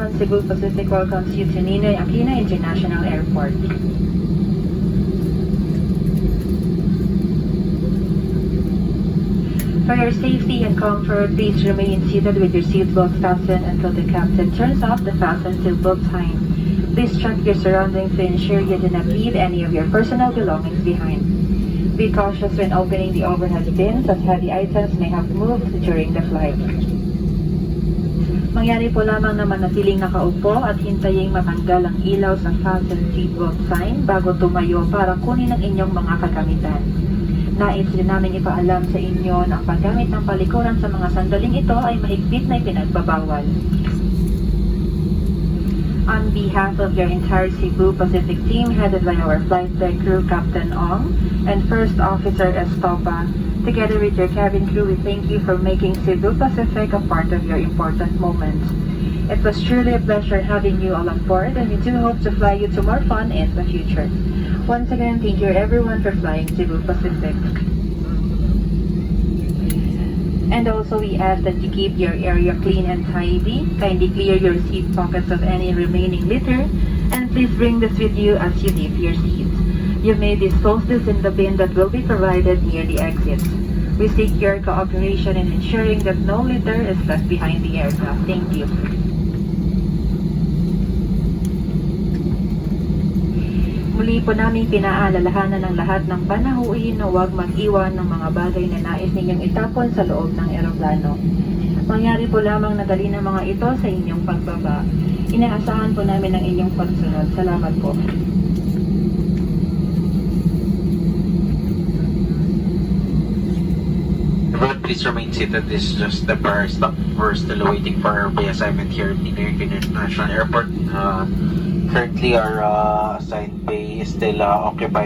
everyone. Cebu Pacific welcomes you to Ninoy Aquino International Airport. For your safety and comfort, please remain seated with your seatbelt fastened until the captain turns off the fasten seatbelt sign. Please check your surroundings to ensure you do not leave any of your personal belongings behind. Be cautious when opening the overhead bins as heavy items may have moved during the flight. Mangyari po lamang na manatiling nakaupo at hintaying matanggal ang ilaw sa fasten seatbelt sign bago tumayo para kunin ang inyong mga kagamitan. Nais din namin ipaalam sa inyo na ang paggamit ng palikuran sa mga sandaling ito ay mahigpit na ipinagbabawal. On behalf of your entire Cebu Pacific team headed by our flight deck crew Captain Ong and First Officer Estopa, together with your cabin crew, we thank you for making Cebu Pacific a part of your important moments. It was truly a pleasure having you all on board, and we do hope to fly you to more fun in the future. Once again, thank you everyone for flying Cebu Pacific. And also, we ask that you keep your area clean and tidy. Kindly clear your seat pockets of any remaining litter, and please bring this with you as you leave your seat. You may dispose this in the bin that will be provided near the exits. We seek your cooperation in ensuring that no litter is left behind the aircraft. Thank you. Muli po namin pinaalalahanan ng lahat ng panahuin na huwag mag-iwan ng mga bagay na nais ninyong itapon sa loob ng eroplano. Mangyari po lamang na dali ng mga ito sa inyong pagbaba. Inaasahan po namin ang inyong pagsunod. Salamat po. Everyone, please remain seated. This is just temporary stop. We're still waiting for our assignment here at Ninoy International Airport. Currently, our assigned bay is still occupied.